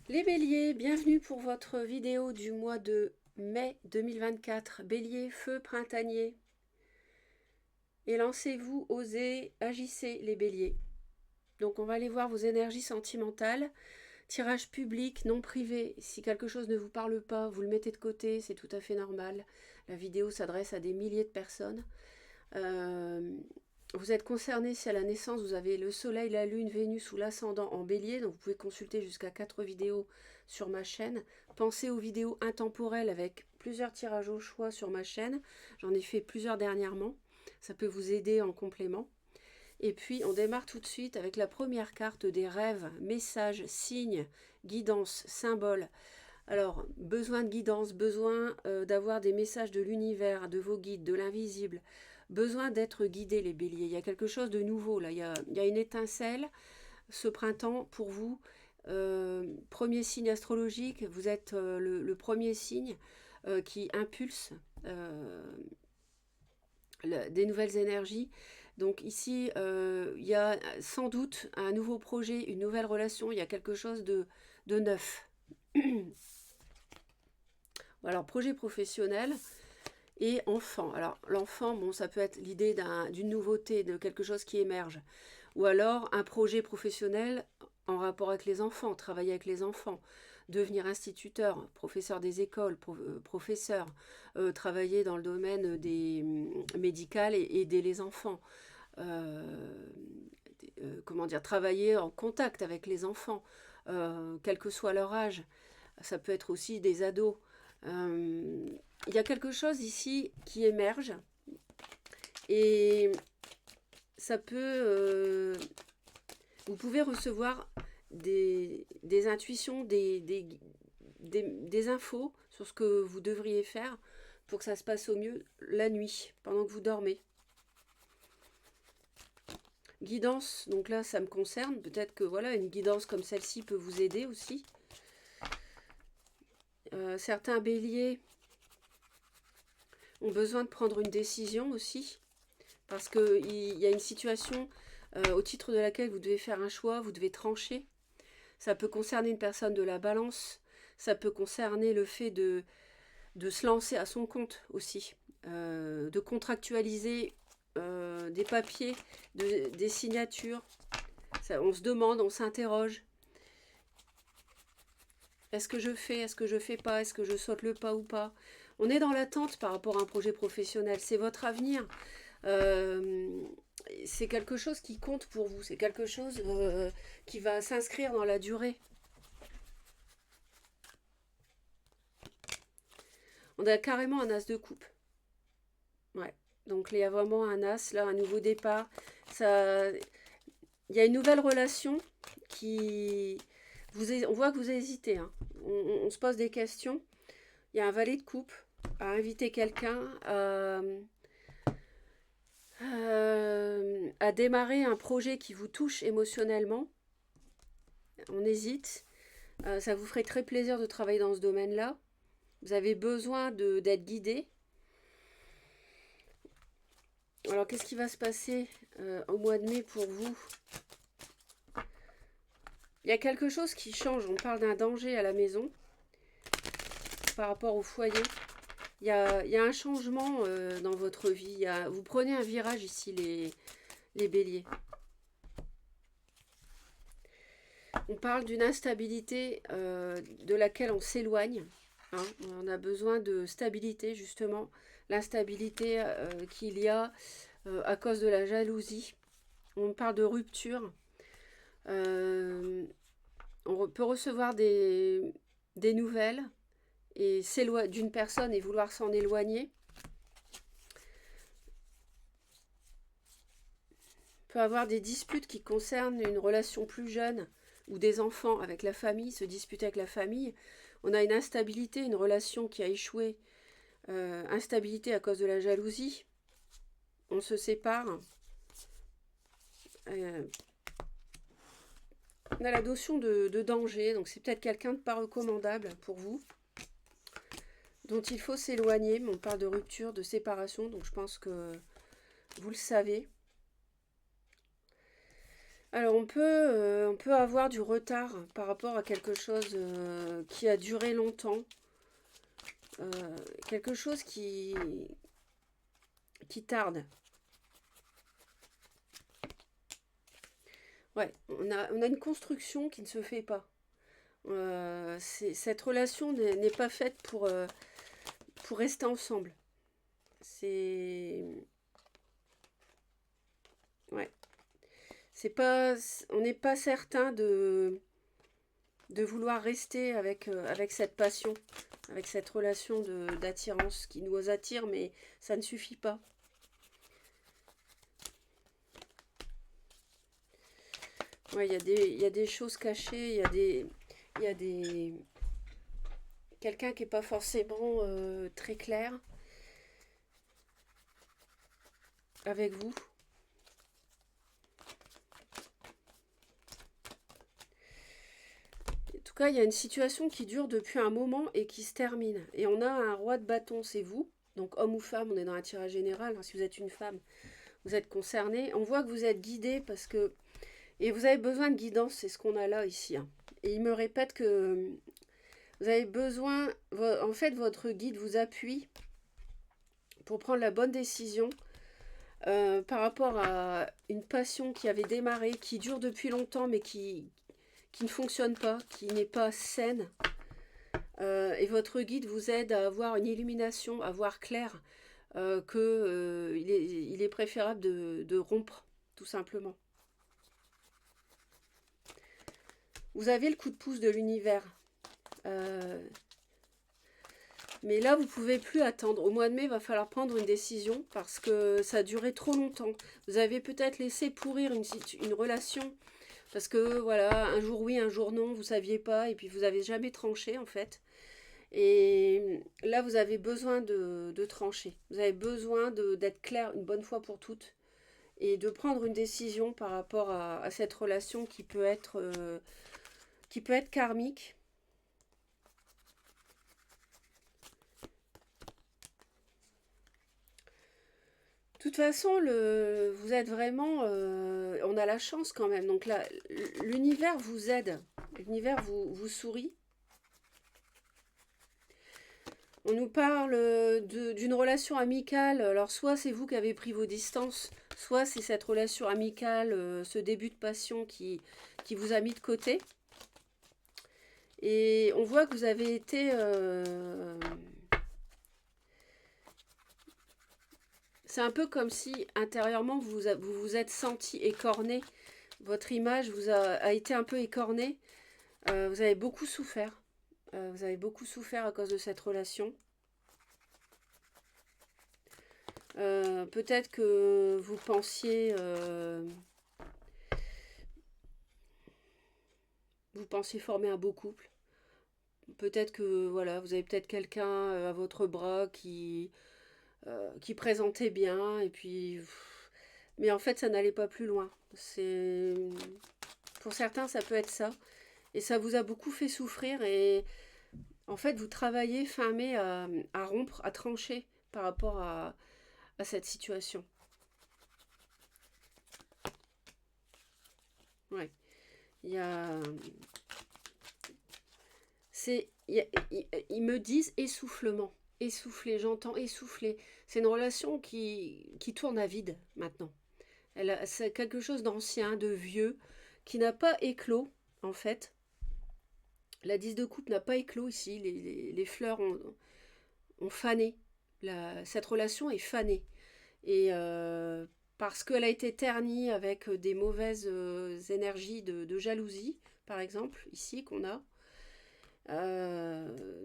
Les béliers, bienvenue pour votre vidéo du mois de mai 2024. Bélier, feu printanier. Élancez-vous, osez, agissez les béliers. Donc on va aller voir vos énergies sentimentales. Tirage public, non privé. Si quelque chose ne vous parle pas, vous le mettez de côté, c'est tout à fait normal. La vidéo s'adresse à des milliers de personnes. Vous êtes concerné si à la naissance vous avez le soleil, la lune, Vénus ou l'ascendant en bélier, donc vous pouvez consulter jusqu'à 4 vidéos sur ma chaîne. Pensez aux vidéos intemporelles avec plusieurs tirages au choix sur ma chaîne. J'en ai fait plusieurs dernièrement. Ça peut vous aider en complément. Et puis on démarre tout de suite avec la première carte des rêves, messages, signes, guidance, symboles. Alors, besoin de guidance, besoin d'avoir des messages de l'univers, de vos guides, de l'invisible. Besoin d'être guidé, les béliers. Il y a quelque chose de nouveau, là. Il y a une étincelle, ce printemps, pour vous. Premier signe astrologique, vous êtes le premier signe qui impulse des nouvelles énergies. Donc ici, il y a sans doute un nouveau projet, une nouvelle relation. Il y a quelque chose de neuf. Alors, projet professionnel et enfant. Alors, l'enfant, bon, ça peut être l'idée d'une nouveauté, de quelque chose qui émerge. Ou alors, un projet professionnel en rapport avec les enfants, travailler avec les enfants, devenir instituteur, professeur des écoles, professeur, travailler dans le domaine des médical et aider les enfants. Comment dire, travailler en contact avec les enfants, quel que soit leur âge. Ça peut être aussi des ados. Il y a quelque chose ici qui émerge et ça peut... vous pouvez recevoir des intuitions, des infos sur ce que vous devriez faire pour que ça se passe au mieux la nuit, pendant que vous dormez. Guidance, donc là ça me concerne, peut-être que voilà, une guidance comme celle-ci peut vous aider aussi. Certains béliers ont besoin de prendre une décision aussi, parce qu'il y a une situation au titre de laquelle vous devez faire un choix, vous devez trancher. Ça peut concerner une personne de la balance, ça peut concerner le fait de se lancer à son compte aussi, de contractualiser des papiers, des signatures. Ça, on se demande, on s'interroge. Est-ce que je fais, est-ce que je fais pas, est-ce que je saute le pas ou pas? On est dans l'attente par rapport à un projet professionnel, c'est votre avenir. C'est quelque chose qui compte pour vous, c'est quelque chose qui va s'inscrire dans la durée. On a carrément un as de coupe. Ouais. Donc il y a vraiment un as, là, un nouveau départ. Ça, il y a une nouvelle relation qui... on voit que vous hésitez. Hein. On se pose des questions. Il y a un valet de coupe à inviter quelqu'un à démarrer un projet qui vous touche émotionnellement. On hésite. Ça vous ferait très plaisir de travailler dans ce domaine-là. Vous avez besoin d'être guidé. Alors, qu'est-ce qui va se passer au mois de mai pour vous? Il y a quelque chose qui change. On parle d'un danger à la maison par rapport au foyer. Il y a un changement dans votre vie. Vous prenez un virage ici, les béliers. On parle d'une instabilité de laquelle on s'éloigne. Hein. On a besoin de stabilité, justement. L'instabilité qu'il y a à cause de la jalousie. On parle de rupture. On peut recevoir des nouvelles et d'une personne et vouloir s'en éloigner. On peut avoir des disputes qui concernent une relation plus jeune ou des enfants avec la famille, se disputer avec la famille. On a une instabilité, une relation qui a échoué, instabilité à cause de la jalousie. On se sépare. On a la notion de danger, donc c'est peut-être quelqu'un de pas recommandable pour vous, dont il faut s'éloigner. On parle de rupture, de séparation, donc je pense que vous le savez. Alors on peut avoir du retard par rapport à quelque chose qui a duré longtemps, euh, quelque chose qui tarde. Ouais, on a une construction qui ne se fait pas. Cette relation n'est pas faite pour rester ensemble. C'est... Ouais. C'est pas... On n'est pas certain de vouloir rester avec cette passion, avec cette relation d'attirance qui nous attire, mais ça ne suffit pas. Ouais, il y a des choses cachées, il y a des, quelqu'un qui n'est pas forcément très clair avec vous. En tout cas, il y a une situation qui dure depuis un moment et qui se termine. Et on a un roi de bâton, c'est vous. Donc homme ou femme, on est dans un tirage général. Hein. Si vous êtes une femme, vous êtes concerné. On voit que vous êtes guidé parce que... Et vous avez besoin de guidance, c'est ce qu'on a là ici. Hein. Et il me répète que vous avez besoin... En fait, votre guide vous appuie pour prendre la bonne décision par rapport à une passion qui avait démarré, qui dure depuis longtemps, mais qui ne fonctionne pas, qui n'est pas saine. Et votre guide vous aide à avoir une illumination, à voir clair, il est préférable de rompre, tout simplement. Vous avez le coup de pouce de l'univers. Euh, mais là, vous ne pouvez plus attendre. Au mois de mai, il va falloir prendre une décision parce que ça a duré trop longtemps. Vous avez peut-être laissé pourrir une relation parce que, voilà, un jour oui, un jour non, vous ne saviez pas et puis vous n'avez jamais tranché, en fait. Et là, vous avez besoin de trancher. Vous avez besoin d'être clair une bonne fois pour toutes et de prendre une décision par rapport à cette relation qui peut être karmique. De toute façon, vous êtes vraiment... on a la chance quand même. Donc là, l'univers vous aide. L'univers vous sourit. On nous parle d'une relation amicale. Alors soit c'est vous qui avez pris vos distances, soit c'est cette relation amicale, ce début de passion qui vous a mis de côté. Et on voit que vous avez été... c'est un peu comme si intérieurement vous vous êtes senti écorné. Votre image a été un peu écornée. Vous avez beaucoup souffert. Vous avez beaucoup souffert à cause de cette relation. Peut-être que vous pensiez former un beau couple. Peut-être que voilà, vous avez peut-être quelqu'un à votre bras qui présentait bien et puis mais en fait ça n'allait pas plus loin. C'est pour certains ça peut être ça et ça vous a beaucoup fait souffrir et en fait vous travaillez fin mai à rompre, à trancher par rapport à cette situation. Ouais. Il y a c'est ils me disent essoufflement. Essoufflé, j'entends essoufflé. C'est une relation qui tourne à vide maintenant. C'est quelque chose d'ancien, de vieux, qui n'a pas éclos, en fait. La 10 de coupe n'a pas éclos ici. Les fleurs ont fané. Cette relation est fanée. Et parce qu'elle a été ternie avec des mauvaises énergies de jalousie, par exemple, ici qu'on a,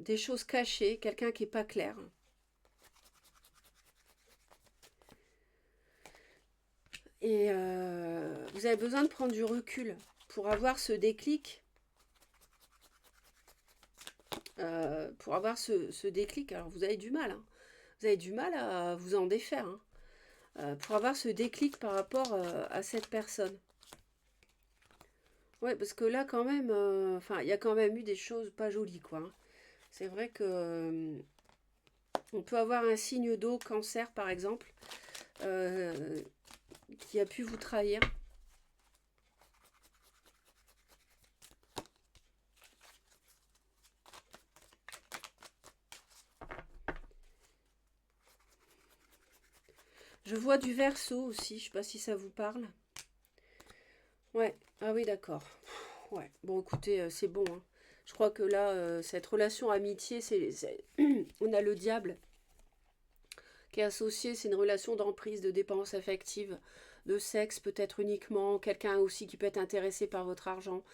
des choses cachées, quelqu'un qui n'est pas clair. Et vous avez besoin de prendre du recul pour avoir ce déclic. Pour avoir ce déclic, alors vous avez du mal. Hein. Vous avez du mal à vous en défaire. Hein. Pour avoir ce déclic par rapport à cette personne. Ouais, parce que là, quand même, il y a quand même eu des choses pas jolies, quoi. Hein. C'est vrai que on peut avoir un signe d'eau, cancer, par exemple, qui a pu vous trahir. Je vois du Verseau aussi, je sais pas si ça vous parle. Ouais, ah oui, d'accord. Ouais, bon, écoutez, c'est bon, hein. Je crois que là, cette relation amitié, on a le diable qui est associé, c'est une relation d'emprise, de dépendance affective, de sexe peut-être uniquement, quelqu'un aussi qui peut être intéressé par votre argent,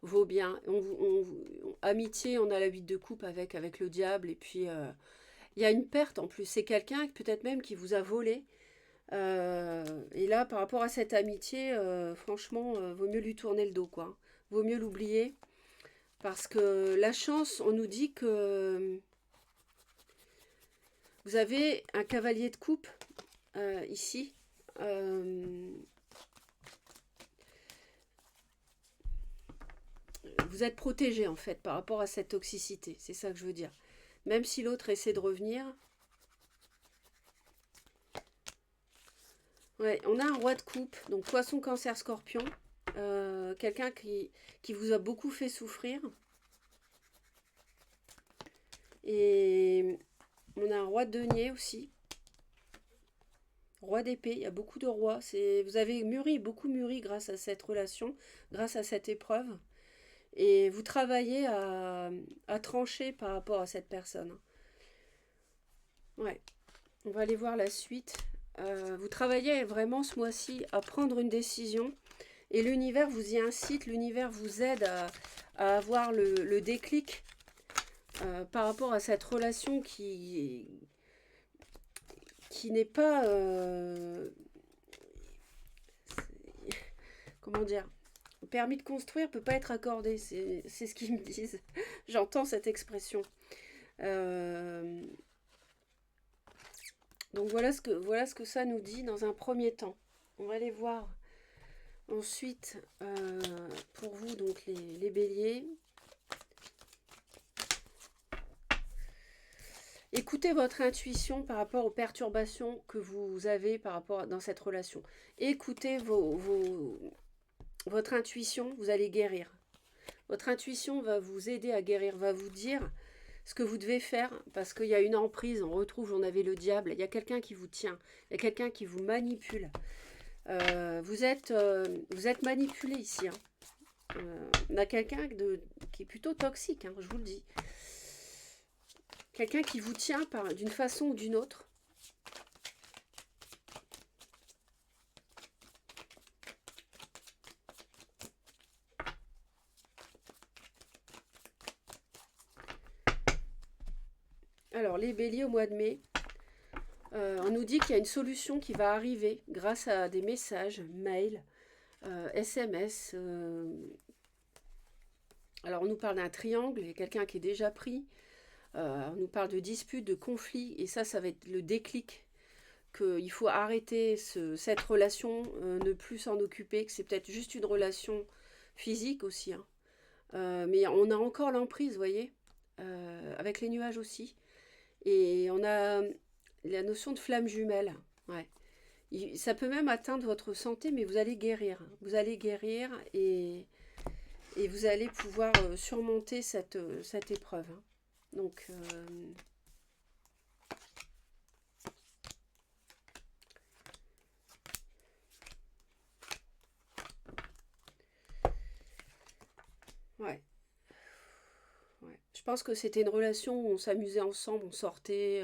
vos biens. Amitié, on a la 8 de coupe avec le diable, et puis il y a une perte en plus. C'est quelqu'un peut-être même qui vous a volé. Et là, par rapport à cette amitié, franchement, vaut mieux lui tourner le dos, quoi. Vaut mieux l'oublier. Parce que la chance, on nous dit que vous avez un cavalier de coupe ici. Euh, vous êtes protégé en fait par rapport à cette toxicité. C'est ça que je veux dire. Même si l'autre essaie de revenir. Ouais, on a un roi de coupe. Donc poisson, cancer, scorpion. Quelqu'un qui vous a beaucoup fait souffrir. Et on a un roi de denier aussi. Roi d'épée, il y a beaucoup de rois. Vous avez mûri, beaucoup mûri grâce à cette relation, grâce à cette épreuve. Et vous travaillez à trancher par rapport à cette personne. Ouais, on va aller voir la suite. Vous travaillez vraiment ce mois-ci à prendre une décision. Et l'univers vous y incite, l'univers vous aide à avoir le déclic par rapport à cette relation qui n'est pas... comment dire, le permis de construire ne peut pas être accordé, c'est ce qu'ils me disent. J'entends cette expression. Euh, donc voilà ce que ça nous dit dans un premier temps. On va aller voir ensuite pour vous donc les béliers. Écoutez votre intuition par rapport aux perturbations que vous avez par rapport dans cette relation. Écoutez votre intuition, vous allez guérir. Votre intuition va vous aider à guérir, va vous dire ce que vous devez faire, parce qu'il y a une emprise, on avait le diable, il y a quelqu'un qui vous tient, il y a quelqu'un qui vous manipule. Vous êtes manipulé ici. Hein. On a quelqu'un qui est plutôt toxique, hein, je vous le dis. Quelqu'un qui vous tient d'une façon ou d'une autre. Alors, les béliers au mois de mai, on nous dit qu'il y a une solution qui va arriver grâce à des messages, mails, SMS. Alors, on nous parle d'un triangle, il y a quelqu'un qui est déjà pris. On nous parle de disputes, de conflits, et ça va être le déclic qu'il faut arrêter cette relation, ne plus s'en occuper, que c'est peut-être juste une relation physique aussi. Hein. Mais on a encore l'emprise, vous voyez, avec les nuages aussi. Et on a la notion de flamme jumelle. Ouais. Ça peut même atteindre votre santé, mais vous allez guérir. Vous allez guérir et vous allez pouvoir surmonter cette épreuve. Hein. Donc, ouais. Ouais. Je pense que c'était une relation où on s'amusait ensemble, on sortait,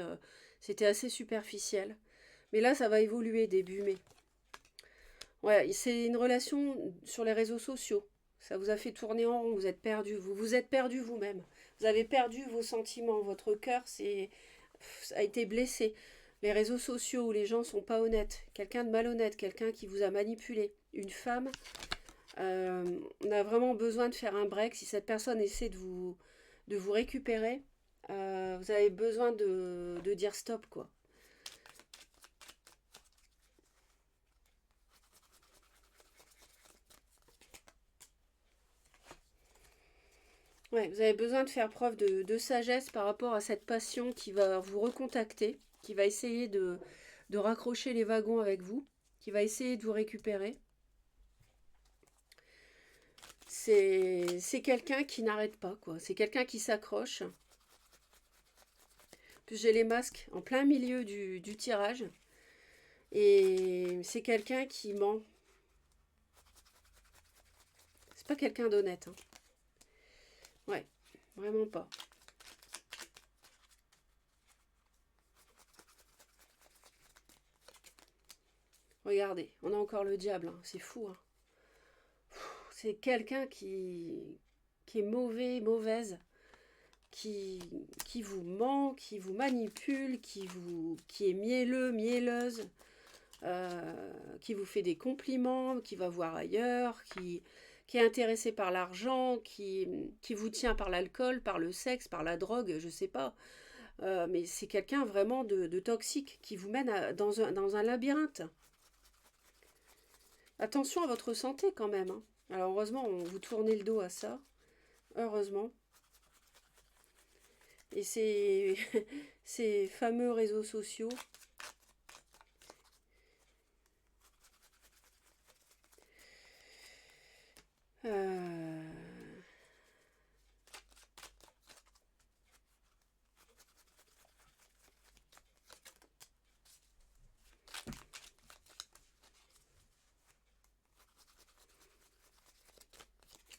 c'était assez superficiel. Mais là, ça va évoluer début mai. Ouais, c'est une relation sur les réseaux sociaux. Ça vous a fait tourner en rond, vous êtes perdu, vous êtes perdu vous-même. Vous avez perdu vos sentiments, votre cœur a été blessé. Les réseaux sociaux où les gens sont pas honnêtes, quelqu'un de malhonnête, quelqu'un qui vous a manipulé, une femme, on a vraiment besoin de faire un break. Si cette personne essaie de vous récupérer, vous avez besoin de dire stop, quoi. Ouais, vous avez besoin de faire preuve de sagesse par rapport à cette passion qui va vous recontacter, qui va essayer de raccrocher les wagons avec vous, qui va essayer de vous récupérer. C'est quelqu'un qui n'arrête pas, quoi. C'est quelqu'un qui s'accroche. Puis j'ai les masques en plein milieu du tirage. Et c'est quelqu'un qui ment. C'est pas quelqu'un d'honnête. Hein. Ouais, vraiment pas. Regardez, on a encore le diable, hein. C'est fou. Hein. C'est quelqu'un qui est mauvais, mauvaise, qui vous ment, qui vous manipule, qui est mielleux, mielleuse, qui vous fait des compliments, qui va voir ailleurs, qui est intéressé par l'argent, qui vous tient par l'alcool, par le sexe, par la drogue, je sais pas. Mais c'est quelqu'un vraiment de toxique qui vous mène dans un labyrinthe. Attention à votre santé quand même. Hein. Alors heureusement, vous tournez le dos à ça. Heureusement. Et ces fameux réseaux sociaux. Euh,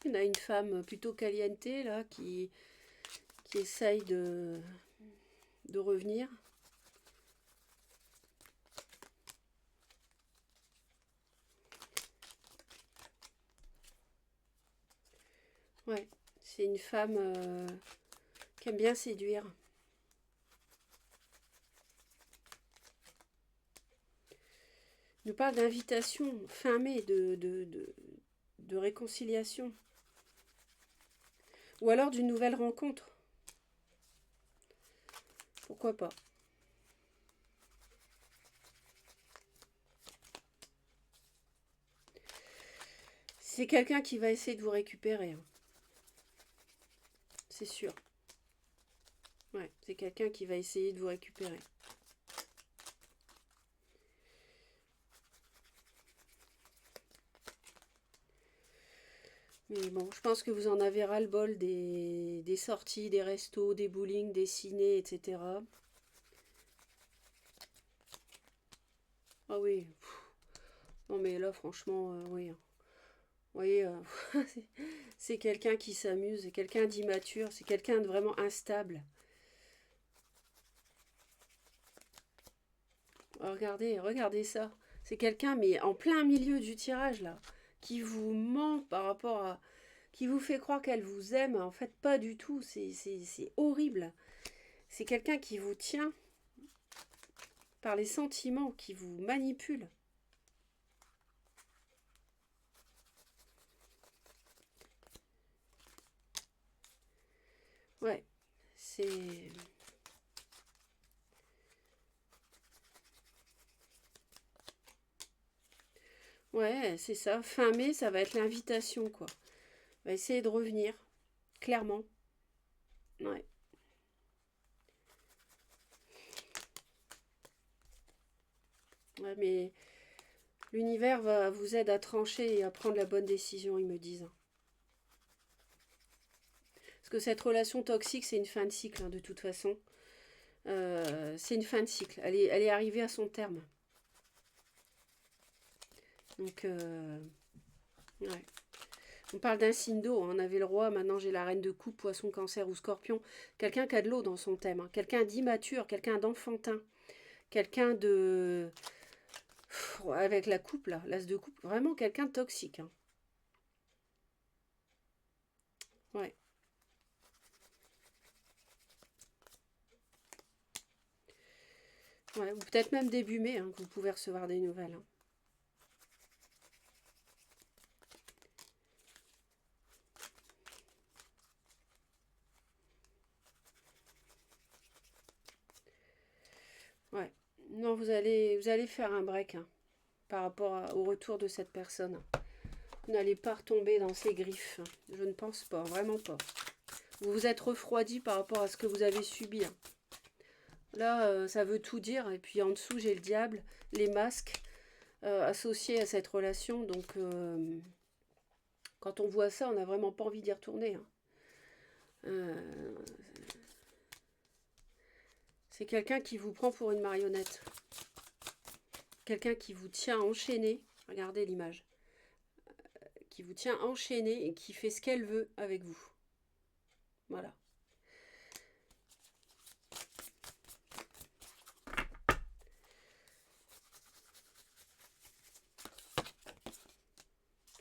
On a une femme plutôt caliente là qui essaye de revenir. Ouais, c'est une femme qui aime bien séduire. Il nous parle d'invitation fin mai, de réconciliation. Ou alors d'une nouvelle rencontre. Pourquoi pas? C'est quelqu'un qui va essayer de vous récupérer. Hein. C'est sûr. Ouais, c'est quelqu'un qui va essayer de vous récupérer. Mais bon, je pense que vous en avez ras-le-bol des sorties, des restos, des bowling, des cinés, etc. Ah oui. Non mais là, franchement, oui. Hein. Vous voyez, c'est quelqu'un qui s'amuse, c'est quelqu'un d'immature, c'est quelqu'un de vraiment instable. Regardez, regardez ça. C'est quelqu'un, mais en plein milieu du tirage, là, qui vous ment par rapport à... qui vous fait croire qu'elle vous aime. En fait, pas du tout. C'est horrible. C'est quelqu'un qui vous tient par les sentiments, qui vous manipule. Ouais, c'est... Ouais, c'est ça. Fin mai, ça va être l'invitation, quoi. On va essayer de revenir, clairement. Ouais. Ouais, mais l'univers va vous aider à trancher et à prendre la bonne décision, ils me disent. Parce que cette relation toxique, c'est une fin de cycle, hein, de toute façon. C'est une fin de cycle. Elle est arrivée à son terme. Donc, ouais. On parle d'un signe d'eau. Hein. On avait le roi, maintenant j'ai la reine de coupe, poisson, cancer ou scorpion. Quelqu'un qui a de l'eau dans son thème. Hein. Quelqu'un d'immature, quelqu'un d'enfantin. Quelqu'un de... Avec la coupe, là, l'as de coupe. Vraiment quelqu'un de toxique. Hein. Ouais. Ouais, ou peut-être même début mai, hein, que vous pouvez recevoir des nouvelles. Hein. Ouais. Non, vous allez faire un break hein, par rapport au retour de cette personne. Vous n'allez pas retomber dans ses griffes. Je ne pense pas, vraiment pas. Vous vous êtes refroidi par rapport à ce que vous avez subi. Hein. Là, ça veut tout dire. Et puis en dessous, j'ai le diable, les masques associés à cette relation. Donc, quand on voit ça, on n'a vraiment pas envie d'y retourner. Hein. Euh, c'est quelqu'un qui vous prend pour une marionnette. quelqu'un qui vous tient enchaîné. Regardez l'image. Qui vous tient enchaîné et qui fait ce qu'elle veut avec vous. Voilà.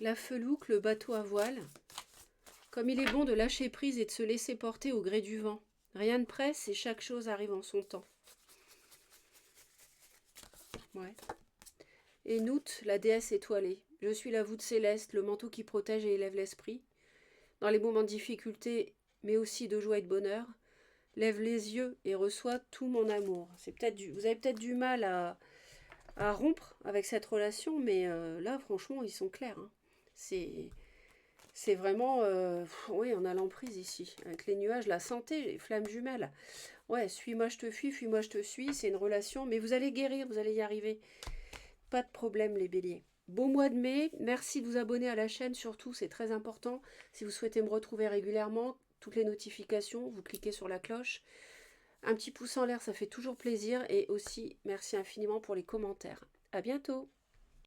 La felouque, le bateau à voile. Comme il est bon de lâcher prise et de se laisser porter au gré du vent. Rien ne presse et chaque chose arrive en son temps. Ouais. Et Nout, la déesse étoilée. Je suis la voûte céleste, le manteau qui protège et élève l'esprit. Dans les moments de difficulté, mais aussi de joie et de bonheur, lève les yeux et reçois tout mon amour. Vous avez peut-être du mal à rompre avec cette relation, mais là, franchement, ils sont clairs. Hein. C'est vraiment... oui, on a l'emprise ici. Avec les nuages, la santé, les flammes jumelles. Ouais, suis-moi, je te fuis, fuis-moi, je te suis. C'est une relation, mais vous allez guérir, vous allez y arriver. Pas de problème, les béliers. Beau mois de mai. Merci de vous abonner à la chaîne, surtout, c'est très important. Si vous souhaitez me retrouver régulièrement, toutes les notifications, vous cliquez sur la cloche. Un petit pouce en l'air, ça fait toujours plaisir. Et aussi, merci infiniment pour les commentaires. À bientôt.